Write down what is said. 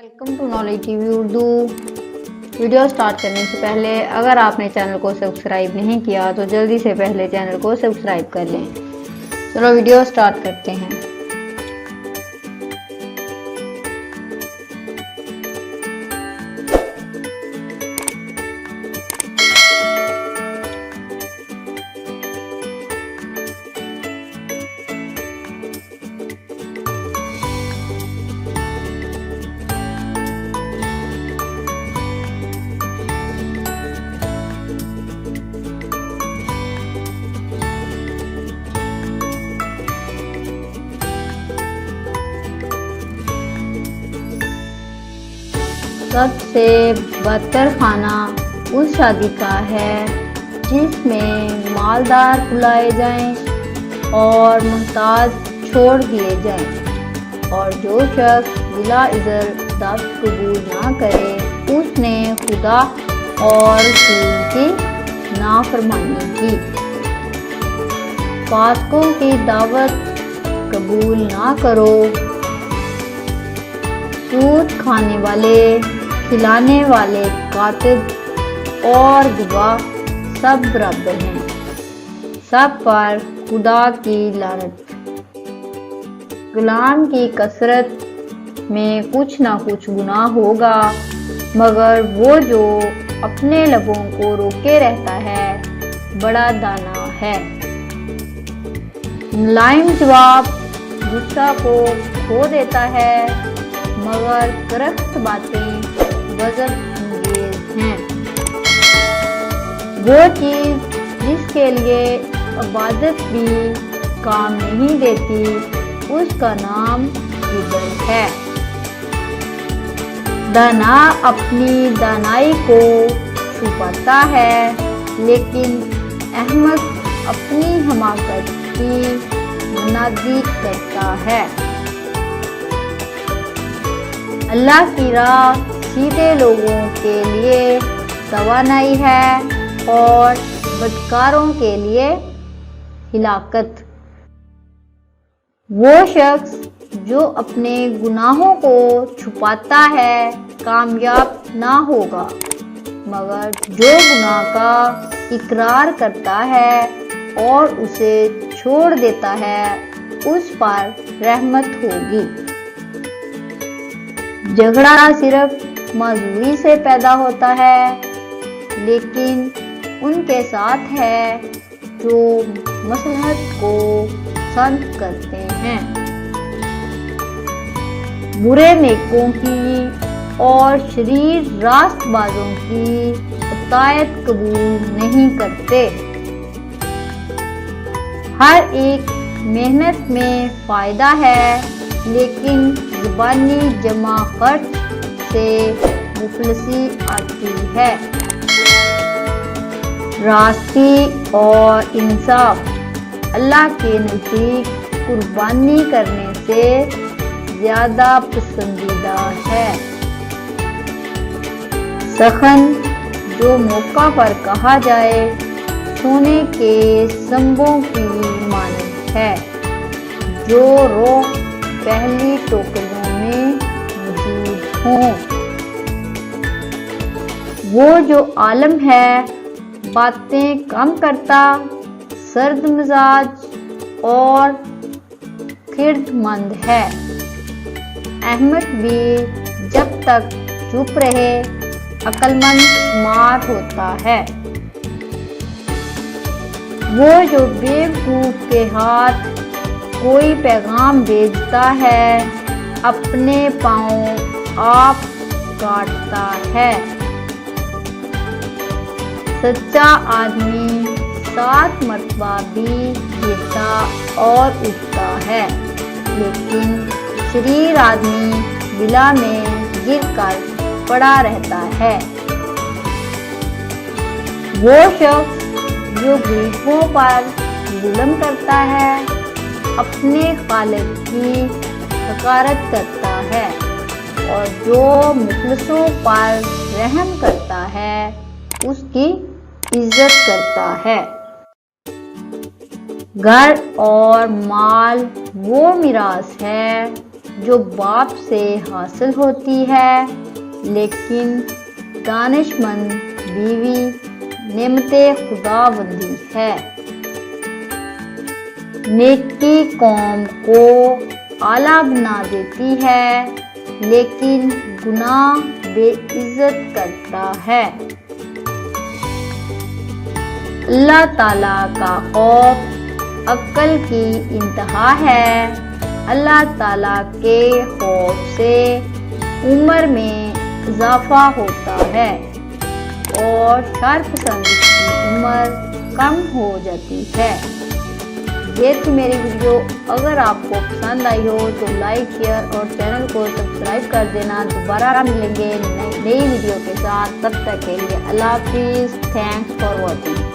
Welcome to knowledge T V Urdu. Video start کرنے سے پہلے اگر آپ نے چینل کو سبسکرائب نہیں کیا تو جلدی سے پہلے چینل کو سبسکرائب کر لیں۔ چلو ویڈیو سٹارٹ کرتے ہیں۔ سب سے بدتر کھانا اس شادی کا ہے جس میں مالدار بلائے جائیں اور محتاج چھوڑ دیے جائیں، اور جو شخص بلا عذر دعوت قبول نہ کرے اس نے خدا اور رسول کی نافرمانی کی۔ فاسقوں کی دعوت قبول نہ کرو، سود کھانے والے، کھلانے والے، کاتب اور گواہ سب برابر ہیں، سب پر خدا کی لعنت۔ کلام کی کثرت میں کچھ نہ کچھ گناہ ہوگا، مگر وہ جو اپنے لبوں کو روکے رہتا ہے بڑا دانا ہے۔ ملائم جواب غصہ کو کھو دیتا ہے، مگر کرخت باتیں غضب انگیز ہیں۔ وہ چیز جس کے لیے عبادت بھی کام نہیں دیتی اس کا نام کبر ہے۔ دانا اپنی دانائی کو چھپاتا ہے، لیکن احمق اپنی حماقت کی منادی کرتا ہے۔ اللہ کی راہ سیدھے لوگوں کے لیے توانائی ہے اور بدکاروں کے لیے ہلاکت۔ وہ شخص جو اپنے گناہوں کو چھپاتا ہے کامیاب نہ ہوگا، مگر جو گناہ کا اقرار کرتا ہے اور اسے چھوڑ دیتا ہے اس پر رحمت ہوگی۔ جھگڑا صرف معذوری سے پیدا ہوتا ہے، لیکن ان کے ساتھ ہے جو مصلحت کو پسند کرتے ہیں۔ برے نیکوں کی اور شریر راست بازوں کی اطاعت قبول نہیں کرتے۔ ہر ایک محنت میں فائدہ ہے، لیکن زبانی جمع خرچ سے مفلسی آتی ہے۔ راستی اور انصاف اللہ کے نزدیک قربانی کرنے سے زیادہ پسندیدہ ہے۔ سخن جو موقع پر کہا جائے سونے کے سنبوں کی مانند ہے، جو روح پہلی ٹوکریوں میں موجود ہوں۔ وہ جو عالم ہے باتیں کم کرتا، سرد مزاج اور خرد مند ہے۔ احمق بھی جب تک چپ رہے عقل مند شمار ہوتا ہے۔ وہ جو بیوقوف کے ہاتھ کوئی پیغام بھیجتا ہے اپنے پاؤں آپ کاٹتا ہے۔ سچا آدمی 7 مرتبہ بھی گرتا اور اٹھتا ہے، لیکن شریر آدمی بلا میں گر کر پڑا رہتا ہے۔ وہ شخص جو غریبوں پر ظلم کرتا ہے اپنے خالق کی حقارت کرتا ہے، اور جو مفلسوں پر رحم کرتا ہے اس کی عزت کرتا ہے۔ گھر اور مال وہ میراث ہے جو باپ سے حاصل ہوتی ہے، لیکن دانش مند بیوی نعمت خداوندی ہے۔ نیکی قوم کو اعلیٰ بنا دیتی ہے، لیکن گناہ بے عزت کرتا ہے۔ اللہ تعالیٰ کا خوف عقل کی انتہا ہے۔ اللہ تعالیٰ کے خوف سے عمر میں اضافہ ہوتا ہے اور شر پسند کی عمر کم ہو جاتی ہے۔ یہ تھی میری ویڈیو، اگر آپ کو پسند آئی ہو تو لائک، شیئر اور چینل کو سبسکرائب کر دینا۔ دوبارہ ملیں گے نئی ویڈیو کے ساتھ، تب تک کے لیے اللہ حافظ۔ Thanks for watching.